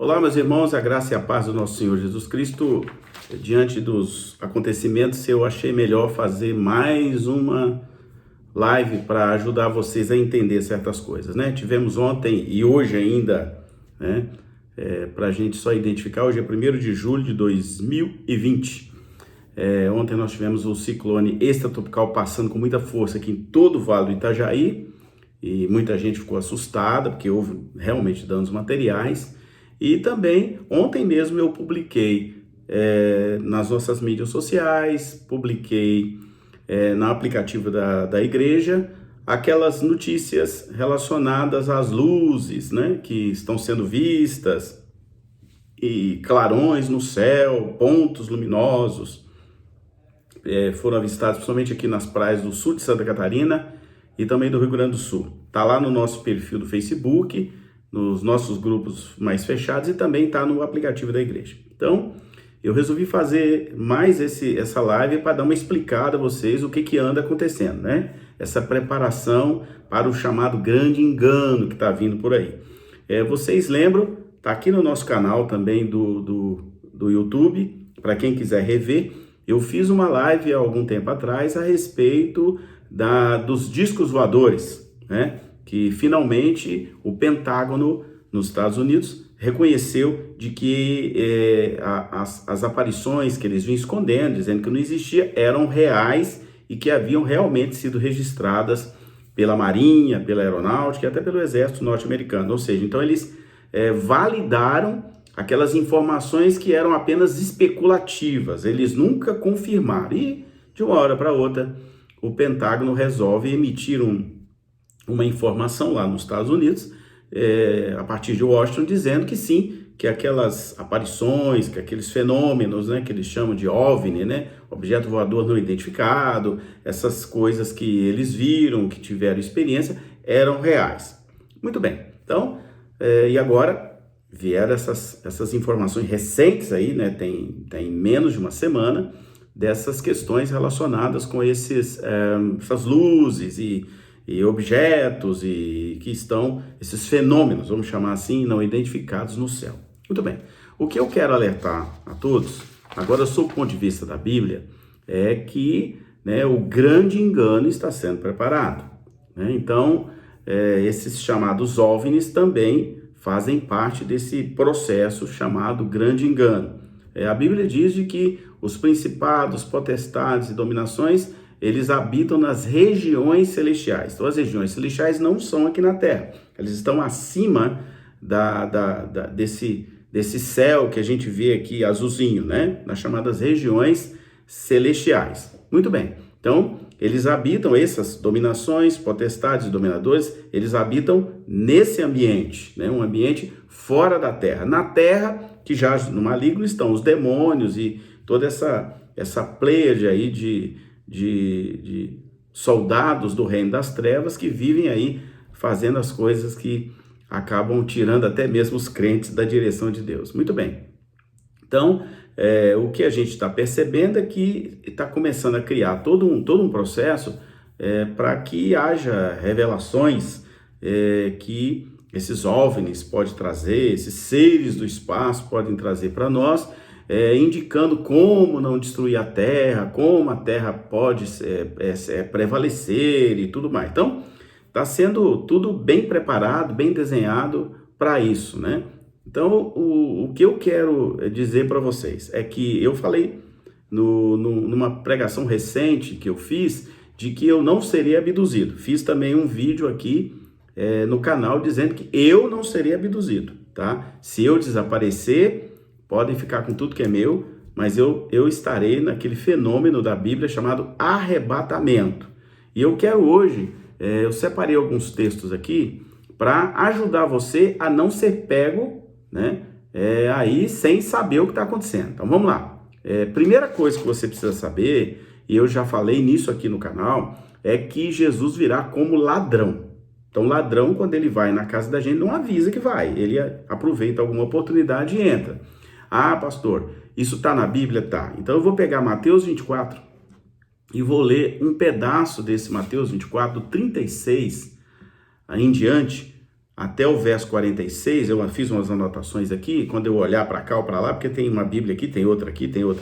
Olá, meus irmãos, a graça e a paz do nosso Senhor Jesus Cristo. Diante dos acontecimentos, eu achei melhor fazer mais uma live para ajudar vocês a entender certas coisas, né? Tivemos ontem e hoje ainda, né? Para a gente só identificar, hoje é 1º de julho de 2020. Ontem nós tivemos o ciclone extratropical passando com muita força aqui em todo o Vale do Itajaí e muita gente ficou assustada porque houve realmente danos materiais. E também, ontem mesmo eu publiquei nas nossas mídias sociais, publiquei no aplicativo da igreja, aquelas notícias relacionadas às luzes, né, que estão sendo vistas, e clarões no céu, pontos luminosos, foram avistados principalmente aqui nas praias do sul de Santa Catarina e também do Rio Grande do Sul. Está lá no nosso perfil do Facebook, nos nossos grupos mais fechados e também está no aplicativo da igreja. Então, eu resolvi fazer mais essa live para dar uma explicada a vocês o que anda acontecendo, né? Essa preparação para o chamado grande engano que está vindo por aí. Vocês lembram, está aqui no nosso canal também do YouTube, para quem quiser rever, eu fiz uma live há algum tempo atrás a respeito dos discos voadores, né? Que finalmente o Pentágono nos Estados Unidos reconheceu de que as aparições que eles vinham escondendo, dizendo que não existia, eram reais e que haviam realmente sido registradas pela Marinha, pela Aeronáutica e até pelo Exército norte-americano. Ou seja, então eles validaram aquelas informações que eram apenas especulativas, eles nunca confirmaram. E de uma hora para outra, o Pentágono resolve emitir uma informação lá nos Estados Unidos, a partir de Washington, dizendo que sim, que aquelas aparições, que aqueles fenômenos, né, que eles chamam de OVNI, né, objeto voador não identificado, essas coisas que eles viram, que tiveram experiência, eram reais. Muito bem, então, e agora vieram essas informações recentes aí, né, tem menos de uma semana, dessas questões relacionadas com essas luzes e objetos e que estão, esses fenômenos, vamos chamar assim, não identificados no céu. Muito bem, o que eu quero alertar a todos, agora sob o ponto de vista da Bíblia, é que, né, o grande engano está sendo preparado, né? Então, esses chamados OVNIs também fazem parte desse processo chamado grande engano. A Bíblia diz de que os principados, potestades e dominações, eles habitam nas regiões celestiais. Então, as regiões celestiais não são aqui na Terra. Eles estão acima desse céu que a gente vê aqui azulzinho, né? Nas chamadas regiões celestiais. Muito bem. Então, eles habitam, essas dominações, potestades e dominadores, eles habitam nesse ambiente, né? Um ambiente fora da Terra. Na Terra, que já no maligno estão os demônios e toda essa pleiade aí de soldados do reino das trevas que vivem aí fazendo as coisas que acabam tirando até mesmo os crentes da direção de Deus. Muito bem. Então, o que a gente está percebendo é que está começando a criar todo um processo para que haja revelações que esses OVNIs podem trazer, esses seres do espaço podem trazer para nós, indicando como não destruir a Terra, como a Terra pode prevalecer e tudo mais. Então, está sendo tudo bem preparado, bem desenhado para isso, né? Então, o que eu quero dizer para vocês é que eu falei numa pregação recente que eu fiz de que eu não seria abduzido. Fiz também um vídeo aqui no canal dizendo que eu não seria abduzido, tá? Se eu desaparecer, podem ficar com tudo que é meu, mas eu estarei naquele fenômeno da Bíblia chamado arrebatamento. E eu quero hoje, eu separei alguns textos aqui para ajudar você a não ser pego, né, aí sem saber o que está acontecendo. Então vamos lá. Primeira coisa que você precisa saber, e eu já falei nisso aqui no canal, é que Jesus virá como ladrão. Então, ladrão, quando ele vai na casa da gente, não avisa que vai. Ele aproveita alguma oportunidade e entra. Ah, pastor, isso está na Bíblia? Tá. Então, eu vou pegar Mateus 24 e vou ler um pedaço desse Mateus 24, do 36 em diante, até o verso 46, eu fiz umas anotações aqui, quando eu olhar para cá ou para lá, porque tem uma Bíblia aqui, tem outra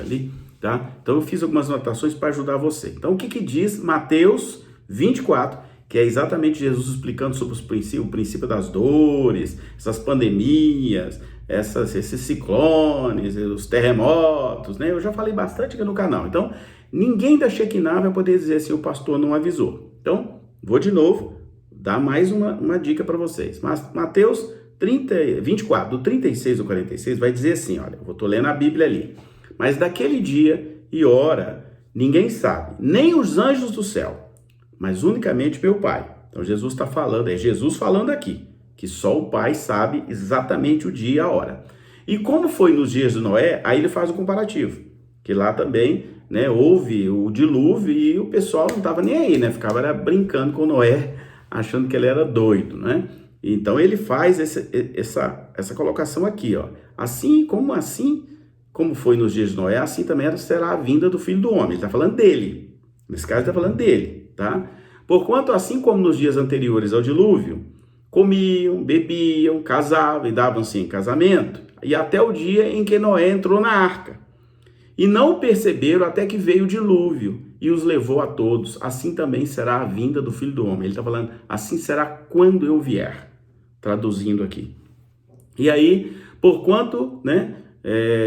ali, tá? Então eu fiz algumas anotações para ajudar você. Então o que diz Mateus 24, que é exatamente Jesus explicando sobre o princípio das dores, essas pandemias, esses ciclones, os terremotos, né? Eu já falei bastante aqui no canal. Então, ninguém da Shekinah vai poder dizer se o pastor não avisou. Então, vou de novo dar mais uma dica para vocês. Mas Mateus 24, do 36 ao 46, vai dizer assim, olha, eu estou lendo a Bíblia ali. Mas daquele dia e hora, ninguém sabe, nem os anjos do céu, mas unicamente meu Pai. Então Jesus está falando, é Jesus falando aqui, que só o Pai sabe exatamente o dia e a hora. E como foi nos dias de Noé, aí ele faz o comparativo, que lá também, né, houve o dilúvio e o pessoal não estava nem aí, né, ficava brincando com Noé, achando que ele era doido, né? Então ele faz essa colocação aqui, ó. Assim como foi nos dias de Noé, assim também será a vinda do Filho do Homem. Ele está falando dele. Nesse caso, ele está falando dele, tá? Porquanto, assim como nos dias anteriores ao dilúvio, comiam, bebiam, casavam e davam-se em casamento, e até o dia em que Noé entrou na arca. E não perceberam até que veio o dilúvio e os levou a todos. Assim também será a vinda do Filho do Homem. Ele está falando, assim será quando eu vier. Traduzindo aqui. E aí, porquanto, né,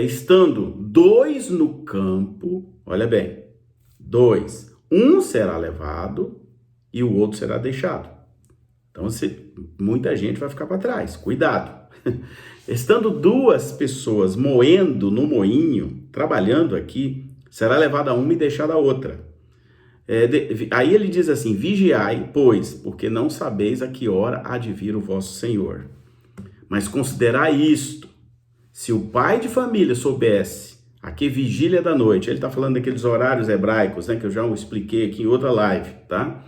estando dois no campo, olha bem, dois, um será levado e o outro será deixado. Então, muita gente vai ficar para trás, cuidado. Estando duas pessoas moendo no moinho, trabalhando aqui, será levada uma e deixada a outra. Aí ele diz assim, vigiai, pois, porque não sabeis a que hora há de vir o vosso Senhor. Mas considerai isto, se o pai de família soubesse a que vigília da noite, ele está falando daqueles horários hebraicos, né, que eu já expliquei aqui em outra live, tá?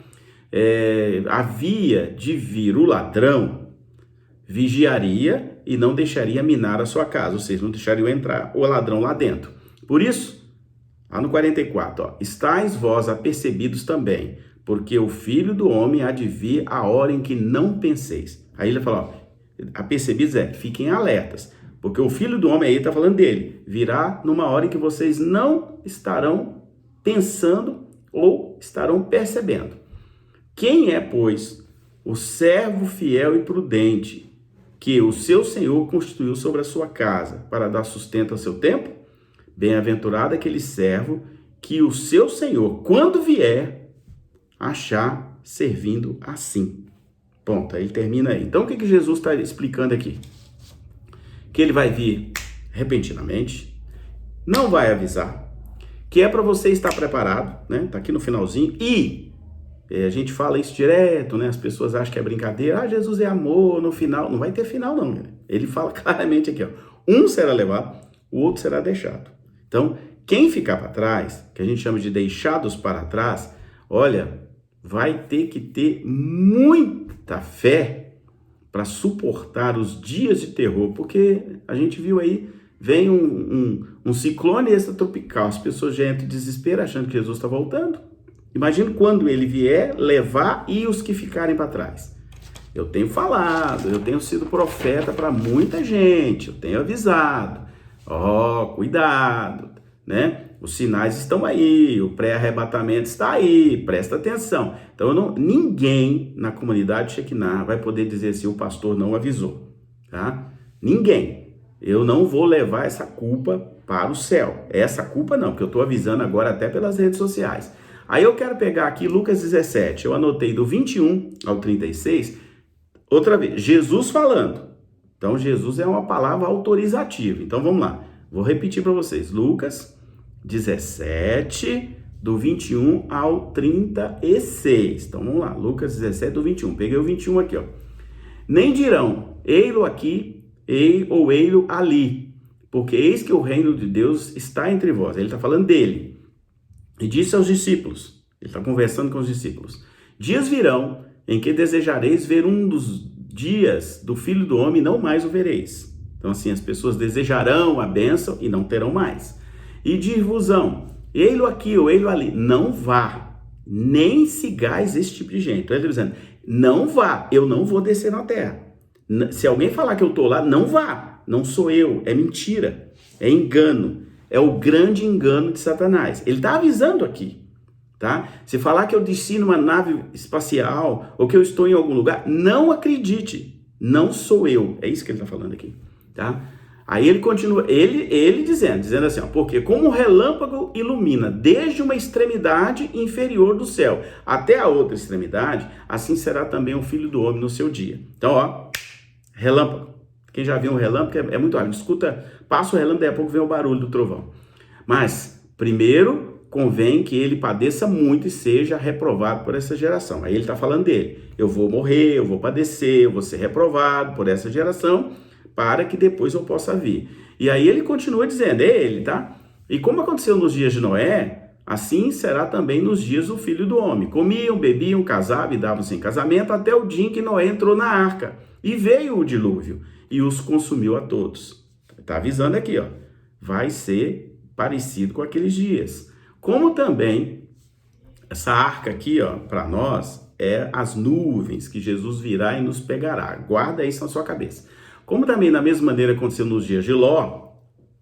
Havia de vir o ladrão, vigiaria e não deixaria minar a sua casa, ou seja, não deixaria entrar o ladrão lá dentro. Por isso, lá no 44, ó, estáis vós apercebidos também, porque o Filho do Homem há de vir a hora em que não penseis. Aí ele fala, ó, apercebidos fiquem alertas, porque o Filho do Homem aí está falando dele, virá numa hora em que vocês não estarão pensando ou estarão percebendo. Quem é, pois, o servo fiel e prudente que o seu Senhor constituiu sobre a sua casa para dar sustento ao seu tempo? Bem-aventurado aquele servo que o seu Senhor, quando vier, achar servindo assim. Ponto, aí ele termina aí. Então, o que Jesus está explicando aqui? Que ele vai vir repentinamente, não vai avisar, que é para você estar preparado, né? Tá aqui no finalzinho, e a gente fala isso direto, né? As pessoas acham que é brincadeira, Jesus é amor, no final, não vai ter final não, né? Ele fala claramente aqui, ó, um será levado, o outro será deixado. Então, quem ficar para trás, que a gente chama de deixados para trás, olha, vai ter que ter muita fé para suportar os dias de terror, porque a gente viu aí, vem um ciclone extratropical, as pessoas já entram em desespero achando que Jesus está voltando. Imagina quando ele vier levar e os que ficarem para trás. Eu tenho falado, eu tenho sido profeta para muita gente, eu tenho avisado. Cuidado, né? Os sinais estão aí, o pré-arrebatamento está aí, presta atenção. Então, ninguém na comunidade Shekinah vai poder dizer se o pastor não avisou, tá? Ninguém. Eu não vou levar essa culpa para o céu. Essa culpa não, porque eu estou avisando agora até pelas redes sociais. Aí eu quero pegar aqui Lucas 17, eu anotei do 21 ao 36, outra vez, Jesus falando. Então, Jesus é uma palavra autorizativa. Então, vamos lá. Vou repetir para vocês. Lucas 17, do 21 ao 36. Então, vamos lá. Lucas 17, do 21. Peguei o 21 aqui, ó. Nem dirão, ei-lo aqui, ei-lo ali, porque eis que o reino de Deus está entre vós. Ele está falando dele. E disse aos discípulos, ele está conversando com os discípulos, dias virão em que desejareis ver um dos dias do Filho do Homem, não mais o vereis. Então assim, as pessoas desejarão a bênção e não terão mais. E dir-vos-ão, ei-lo aqui ou ei-lo ali, não vá, nem sigais esse tipo de gente. Então ele está dizendo, não vá, eu não vou descer na terra. Se alguém falar que eu estou lá, não vá. Não sou eu. É mentira. É engano. É o grande engano de Satanás. Ele está avisando aqui. Tá? Se falar que eu desci numa nave espacial ou que eu estou em algum lugar, não acredite. Não sou eu. É isso que ele está falando aqui. Tá? Aí ele continua, ele dizendo assim, ó, porque como o relâmpago ilumina desde uma extremidade inferior do céu até a outra extremidade, assim será também o Filho do Homem no seu dia. Então, ó, relâmpago. Quem já viu um relâmpago é muito rápido. Escuta, passa o relâmpago, daí a pouco vem o barulho do trovão. Mas, primeiro, convém que ele padeça muito e seja reprovado por essa geração. Aí ele está falando dele. Eu vou morrer, eu vou padecer, eu vou ser reprovado por essa geração, para que depois eu possa vir. E aí ele continua dizendo, é ele, tá? E como aconteceu nos dias de Noé, assim será também nos dias do Filho do Homem. Comiam, bebiam, casavam e davam-se em casamento até o dia em que Noé entrou na arca. E veio o dilúvio e os consumiu a todos. Está avisando aqui, ó. Vai ser parecido com aqueles dias. Como também essa arca aqui, ó, para nós, é as nuvens que Jesus virá e nos pegará. Guarda isso na sua cabeça. Como também, da mesma maneira, aconteceu nos dias de Ló,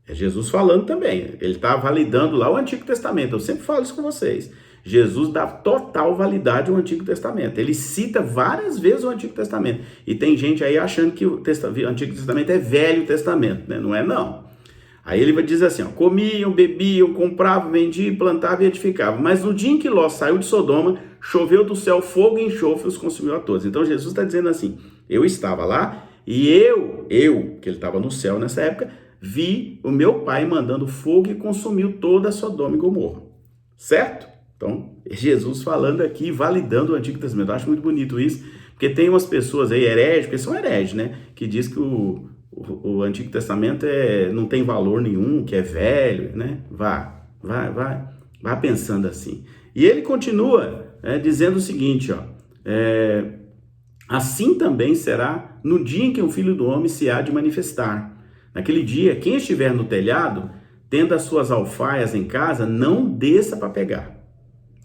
é Jesus falando também. Ele está validando lá o Antigo Testamento. Eu sempre falo isso com vocês. Jesus dá total validade ao Antigo Testamento. Ele cita várias vezes o Antigo Testamento. E tem gente aí achando que o Antigo Testamento é Velho Testamento, né? Não é, não. Aí ele vai dizer assim, ó, comiam, bebiam, compravam, vendiam, plantavam e edificavam. Mas no dia em que Ló saiu de Sodoma, choveu do céu fogo e enxofre e os consumiu a todos. Então Jesus está dizendo assim, eu estava lá e eu, que ele estava no céu nessa época, vi o meu pai mandando fogo e consumiu toda Sodoma e Gomorra. Certo? Então, Jesus falando aqui, validando o Antigo Testamento. Eu acho muito bonito isso, porque tem umas pessoas aí hereges, porque são hereges, né? Que diz que o Antigo Testamento não tem valor nenhum, que é velho, né? Vá pensando assim. E ele continua dizendo o seguinte, ó, assim também será no dia em que o Filho do Homem se há de manifestar. Naquele dia, quem estiver no telhado, tendo as suas alfaias em casa, não desça para pegar.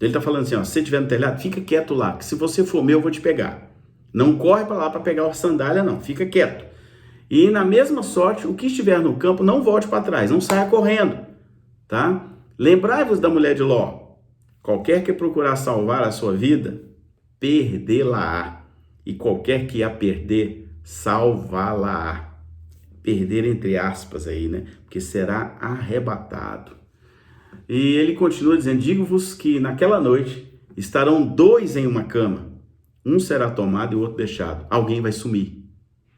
Ele está falando assim, ó, se você estiver no telhado, fica quieto lá, que se você for meu, eu vou te pegar. Não corre para lá para pegar a sandália, não, fica quieto. E na mesma sorte, o que estiver no campo, não volte para trás, não saia correndo, tá? Lembrai-vos da mulher de Ló. Qualquer que procurar salvar a sua vida, perdê-la-á. E qualquer que a perder, salvá-la-á. Perder entre aspas aí, né? Porque será arrebatado. E ele continua dizendo, digo-vos que naquela noite estarão 2 em uma cama. Um será tomado e o outro deixado. Alguém vai sumir.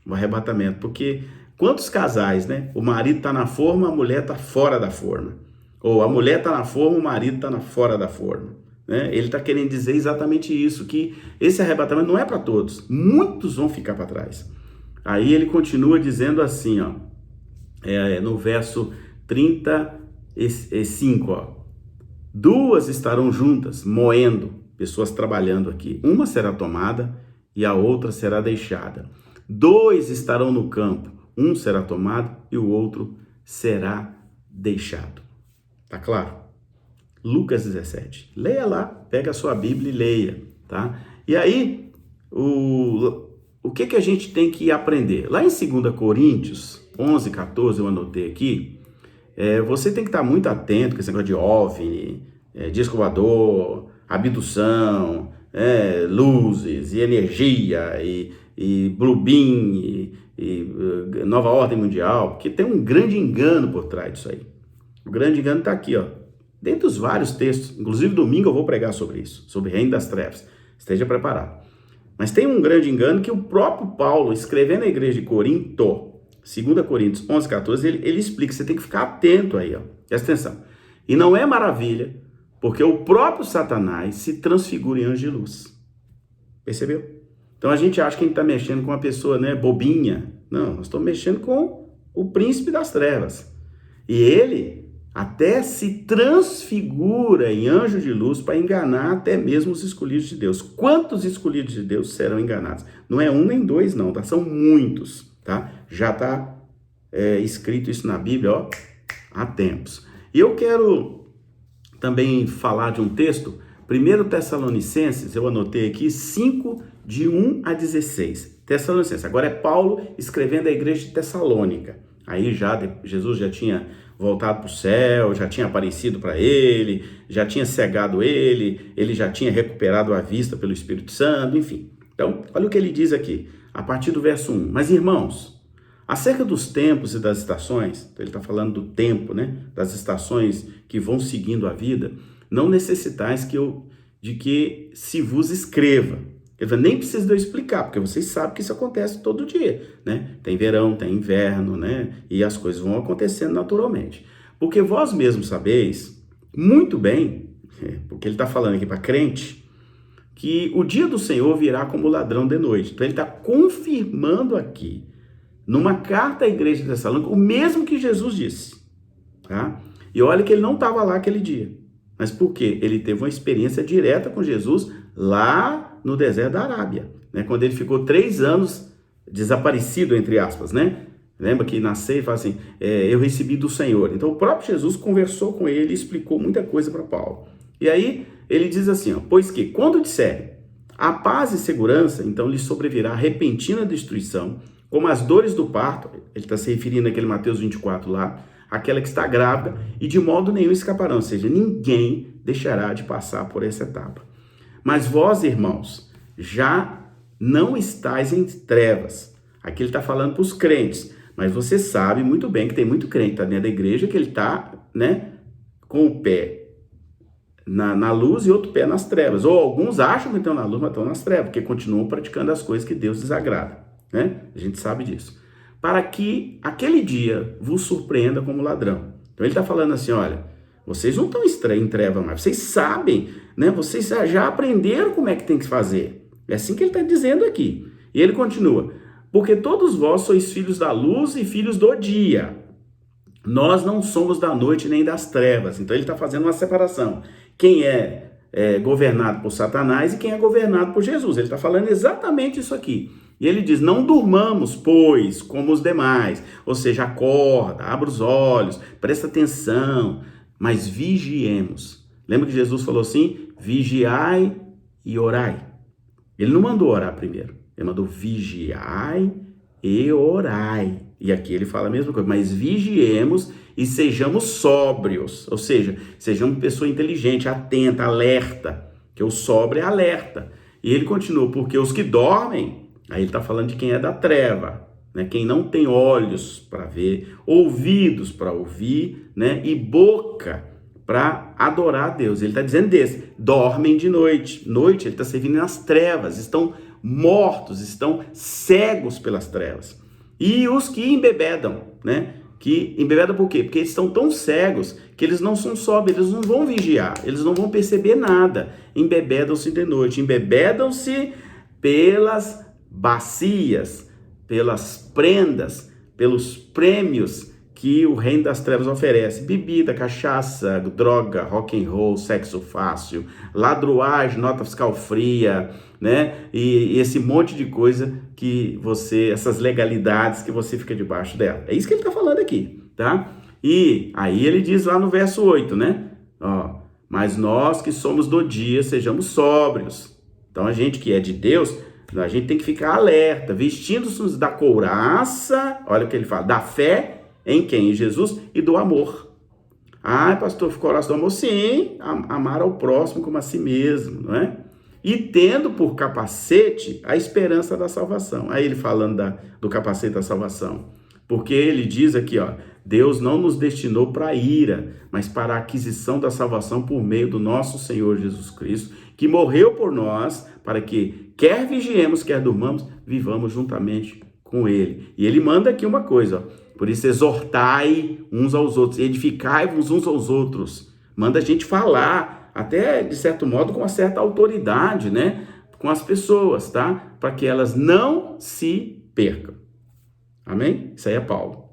O arrebatamento. Porque quantos casais, né? O marido está na forma, a mulher está fora da forma. Ou a mulher está na forma, o marido está fora da forma. Né? Ele está querendo dizer exatamente isso, que esse arrebatamento não é para todos. Muitos vão ficar para trás. Aí ele continua dizendo assim, ó, no verso 35, ó, 2 estarão juntas, moendo, pessoas trabalhando aqui. Uma será tomada e a outra será deixada. 2 estarão no campo, um será tomado e o outro será deixado. Tá claro? Lucas 17. Leia lá, pega a sua Bíblia e leia, tá? E aí, o que a gente tem que aprender? Lá em 2 Coríntios 11, 14, eu anotei aqui, você tem que estar muito atento com esse negócio de OVNI, disco voador, abdução, luzes e energia e Blue Beam e Nova Ordem Mundial, porque tem um grande engano por trás disso aí. O grande engano está aqui, ó, dentre os vários textos. Inclusive domingo eu vou pregar sobre isso, sobre o reino das trevas. Esteja preparado. Mas tem um grande engano que o próprio Paulo, escrevendo à igreja de Corinto, 2 Coríntios 11, 14, ele explica, você tem que ficar atento aí, ó. Presta atenção. E não é maravilha, porque o próprio Satanás se transfigura em anjo de luz. Percebeu? Então a gente acha que a gente está mexendo com uma pessoa, né, bobinha. Não, nós estamos mexendo com o príncipe das trevas. E ele até se transfigura em anjo de luz para enganar até mesmo os escolhidos de Deus. Quantos escolhidos de Deus serão enganados? Não é 1 nem 2 não, tá? São muitos, tá? Já está escrito isso na Bíblia, ó, há tempos. E eu quero também falar de um texto, 1 Tessalonicenses, eu anotei aqui, 5, de 1 a 16. Tessalonicenses. Agora é Paulo escrevendo à igreja de Tessalônica. Aí Jesus já tinha voltado para o céu, já tinha aparecido para ele, já tinha cegado ele já tinha recuperado a vista pelo Espírito Santo, enfim. Então, olha o que ele diz aqui, a partir do verso 1. Mas, irmãos, acerca dos tempos e das estações, então ele está falando do tempo, né? Das estações que vão seguindo a vida, não necessitais de que se vos escreva. Ele fala, nem precisa de eu explicar, porque vocês sabem que isso acontece todo dia, né? Tem verão, tem inverno, né? E as coisas vão acontecendo naturalmente. Porque vós mesmos sabeis muito bem, porque ele está falando aqui para crente, que o dia do Senhor virá como ladrão de noite. Então ele está confirmando aqui, numa carta à igreja de Tessalônica, o mesmo que Jesus disse, tá? E olha que ele não estava lá aquele dia. Mas por quê? Ele teve uma experiência direta com Jesus lá no deserto da Arábia, né? Quando ele ficou 3 anos desaparecido, entre aspas, né? Lembra que nasceu e fala assim, eu recebi do Senhor. Então o próprio Jesus conversou com ele e explicou muita coisa para Paulo. E aí ele diz assim, ó, pois que quando disserem a paz e segurança, então lhes sobrevirá repentina destruição, como as dores do parto, ele está se referindo àquele Mateus 24 lá, aquela que está grávida, e de modo nenhum escaparão, ou seja, ninguém deixará de passar por essa etapa. Mas vós, irmãos, já não estáis em trevas. Aqui ele está falando para os crentes, mas você sabe muito bem que tem muito crente que está dentro da igreja, que ele está, né, com o pé na luz e outro pé nas trevas. Ou alguns acham que estão na luz, mas estão nas trevas, porque continuam praticando as coisas que Deus desagrada, né? A gente sabe disso. Para que aquele dia vos surpreenda como ladrão. Então ele está falando assim, olha, vocês não estão em treva mais, vocês sabem, né? Vocês já aprenderam como é que tem que fazer. É assim que ele está dizendo aqui. E ele continua, porque todos vós sois filhos da luz e filhos do dia. Nós não somos da noite nem das trevas. Então ele está fazendo uma separação. Quem é governado por Satanás e quem é governado por Jesus. Ele está falando exatamente isso aqui. E ele diz, não durmamos, pois, como os demais. Ou seja, acorda, abre os olhos, presta atenção, mas vigiemos. Lembra que Jesus falou assim, vigiai e orai. Ele não mandou orar primeiro, ele mandou vigiai e orai. E aqui ele fala a mesma coisa, mas vigiemos e sejamos sóbrios. Ou seja, sejamos pessoa inteligente, atenta, alerta. Que o sóbrio é alerta. E ele continua, porque os que dormem, aí ele está falando de quem é da treva, né? Quem não tem olhos para ver, ouvidos para ouvir, né? E boca para adorar a Deus. Ele está dizendo desse, dormem de noite. Noite ele está servindo nas trevas, estão mortos, estão cegos pelas trevas. E os que embebedam, né? Que embebedam por quê? Porque eles estão tão cegos que eles não são sóbrios, eles não vão vigiar, eles não vão perceber nada. Embebedam-se de noite, embebedam-se pelas bacias, pelas prendas, pelos prêmios que o reino das trevas oferece. Bebida, cachaça, droga, rock and roll, sexo fácil, ladruagem, nota fiscal fria, né? E esse monte de coisa que essas legalidades que você fica debaixo dela. É isso que ele está falando aqui, tá? E aí ele diz lá no verso 8, né? Ó, mas nós que somos do dia, sejamos sóbrios. Então a gente que é de Deus, a gente tem que ficar alerta, vestindo-nos da couraça, olha o que ele fala, da fé em quem? Em Jesus e do amor. Ah, pastor, ficou couraça do amor? Sim, amar ao próximo como a si mesmo, não é? E tendo por capacete a esperança da salvação. Aí ele falando do capacete da salvação. Porque ele diz aqui, ó, Deus não nos destinou para a ira, mas para a aquisição da salvação por meio do nosso Senhor Jesus Cristo, que morreu por nós, para que, quer vigiemos, quer durmamos, vivamos juntamente com ele. E ele manda aqui uma coisa, ó, por isso exortai uns aos outros, edificai-vos uns aos outros. Manda a gente falar, até de certo modo com uma certa autoridade, né? Com as pessoas, tá? Para que elas não se percam. Amém? Isso aí é Paulo.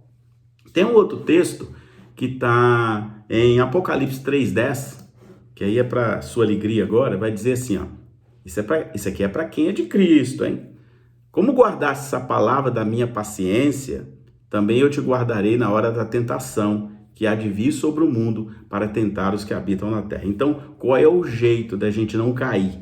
Tem um outro texto que está em Apocalipse 3:10, que aí é para sua alegria agora, vai dizer assim, ó, isso aqui é para quem é de Cristo, hein? Como guardaste essa palavra da minha paciência, também eu te guardarei na hora da tentação, que há de vir sobre o mundo para tentar os que habitam na terra. Então, qual é o jeito da gente não cair?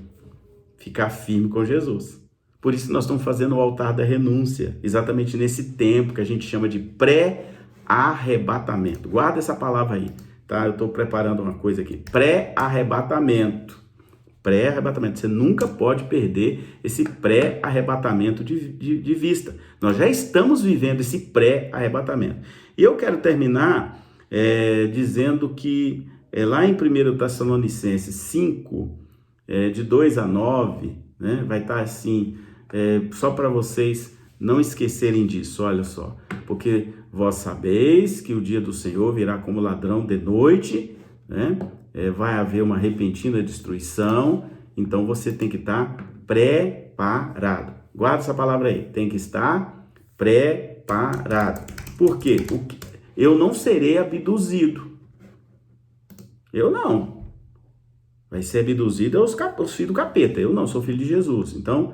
Ficar firme com Jesus. Por isso nós estamos fazendo o altar da renúncia, exatamente nesse tempo que a gente chama de pré-arrebatamento. Guarda essa palavra aí, tá? Eu estou preparando uma coisa aqui. Pré-arrebatamento. Pré-arrebatamento. Você nunca pode perder esse pré-arrebatamento de vista. Nós já estamos vivendo esse pré-arrebatamento. E eu quero terminar dizendo que lá em 1 Tessalonicenses 5, de 2 a 9, né, vai estar assim, só para vocês não esquecerem disso, olha só. Porque vós sabeis que o dia do Senhor virá como ladrão de noite, né? Vai haver uma repentina destruição, então você tem que estar preparado. Guarda essa palavra aí, tem que estar preparado. Por quê? Eu não serei abduzido. Eu não. Vai ser abduzido os filhos do capeta. Eu não, sou filho de Jesus. Então,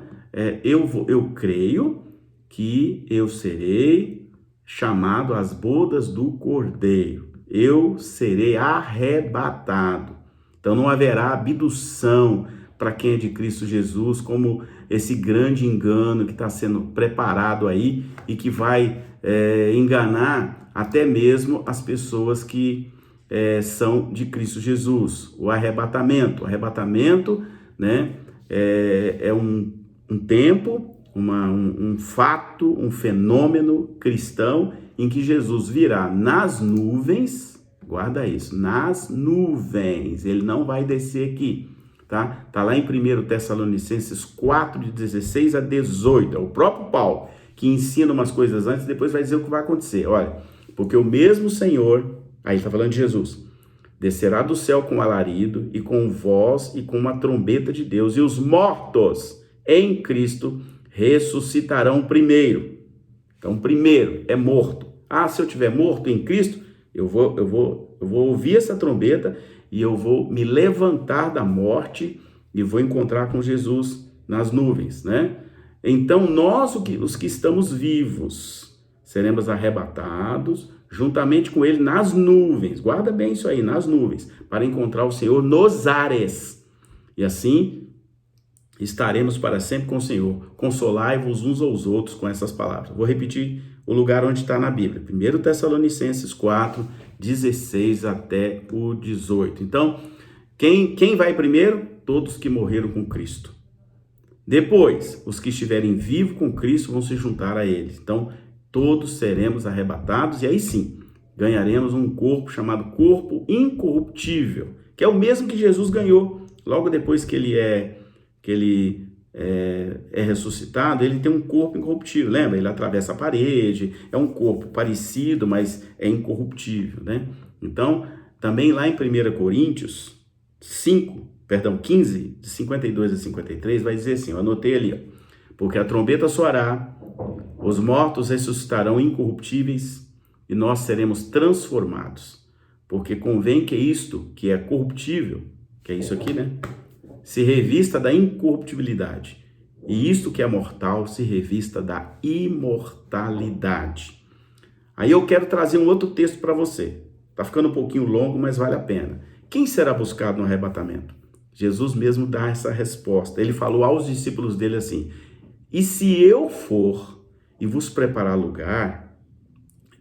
eu creio que eu serei chamado às bodas do Cordeiro. Eu serei arrebatado. Então não haverá abdução para quem é de Cristo Jesus, como esse grande engano que está sendo preparado aí e que vai enganar até mesmo as pessoas que são de Cristo Jesus. O arrebatamento. O arrebatamento, né, é um tempo, um fato, um fenômeno cristão em que Jesus virá nas nuvens, guarda isso, nas nuvens, ele não vai descer aqui, tá? Tá lá em 1 Tessalonicenses 4, de 16 a 18, é o próprio Paulo que ensina umas coisas antes, depois vai dizer o que vai acontecer, olha, porque o mesmo Senhor, aí está falando de Jesus, descerá do céu com alarido e com voz e com uma trombeta de Deus, e os mortos em Cristo ressuscitarão primeiro. Então, primeiro é morto. Se eu tiver morto em Cristo, eu vou ouvir essa trombeta e eu vou me levantar da morte e vou encontrar com Jesus nas nuvens, né? Então, nós, os que estamos vivos, seremos arrebatados juntamente com ele nas nuvens. Guarda bem isso aí, nas nuvens, para encontrar o Senhor nos ares. E assim estaremos para sempre com o Senhor. Consolai-vos uns aos outros com essas palavras. Vou repetir o lugar onde está na Bíblia. 1 Tessalonicenses 4, 16 até o 18. Então, quem vai primeiro? Todos que morreram com Cristo. Depois, os que estiverem vivos com Cristo vão se juntar a eles. Então, todos seremos arrebatados e aí sim, ganharemos um corpo chamado corpo incorruptível, que é o mesmo que Jesus ganhou logo depois que ele é ressuscitado. Ele tem um corpo incorruptível, lembra? Ele atravessa a parede, é um corpo parecido, mas é incorruptível, né? Então, também lá em 1 Coríntios 15, de 52 a 53, vai dizer assim, eu anotei ali, ó, porque a trombeta soará, os mortos ressuscitarão incorruptíveis e nós seremos transformados, porque convém que isto, que é corruptível, que é isso aqui, né? Se revista da incorruptibilidade, e isto que é mortal se revista da imortalidade. Aí eu quero trazer um outro texto para você. Tá ficando um pouquinho longo, mas vale a pena. Quem será buscado no arrebatamento? Jesus mesmo dá essa resposta. Ele falou aos discípulos dele assim, e se eu for e vos preparar lugar,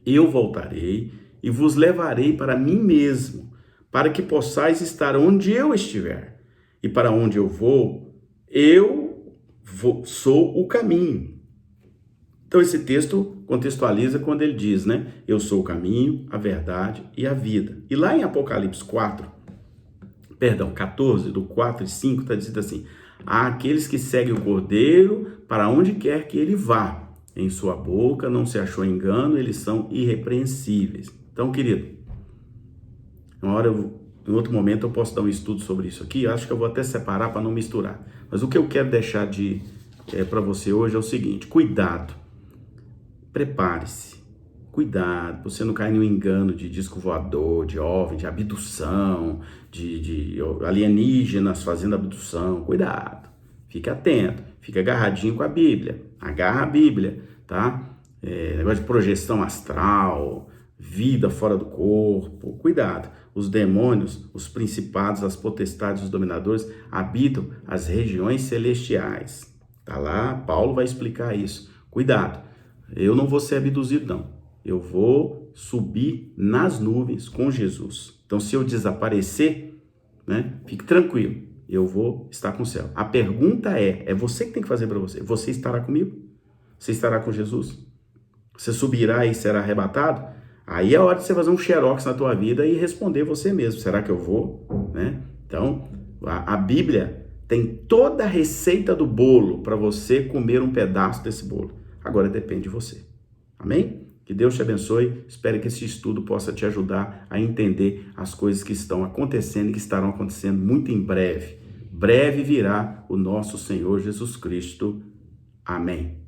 eu voltarei e vos levarei para mim mesmo, para que possais estar onde eu estiver. E para onde eu vou, sou o caminho. Então esse texto contextualiza quando ele diz, né? Eu sou o caminho, a verdade e a vida. E lá em Apocalipse 14, do 4 e 5, está dizendo assim, há aqueles que seguem o Cordeiro para onde quer que ele vá. Em sua boca não se achou engano, eles são irrepreensíveis. Então, querido, em outro momento eu posso dar um estudo sobre isso aqui, eu acho que eu vou até separar para não misturar. Mas o que eu quero deixar para você hoje é o seguinte, cuidado, prepare-se, cuidado, você não cair em um engano de disco voador, de OVNI, de abdução, de alienígenas fazendo abdução, cuidado, fique atento, fique agarradinho com a Bíblia, agarra a Bíblia, tá? Negócio de projeção astral, vida fora do corpo, cuidado. Os demônios, os principados, as potestades, os dominadores habitam as regiões celestiais. Tá lá, Paulo vai explicar isso. Cuidado, eu não vou ser abduzido, não. Eu vou subir nas nuvens com Jesus. Então, se eu desaparecer, né, fique tranquilo, eu vou estar com o céu. A pergunta é você que tem que fazer para você. Você estará comigo? Você estará com Jesus? Você subirá e será arrebatado? Aí é a hora de você fazer um xerox na tua vida e responder você mesmo. Será que eu vou? Né? Então, a Bíblia tem toda a receita do bolo para você comer um pedaço desse bolo. Agora depende de você. Amém? Que Deus te abençoe. Espero que esse estudo possa te ajudar a entender as coisas que estão acontecendo e que estarão acontecendo muito em breve. Breve virá o nosso Senhor Jesus Cristo. Amém.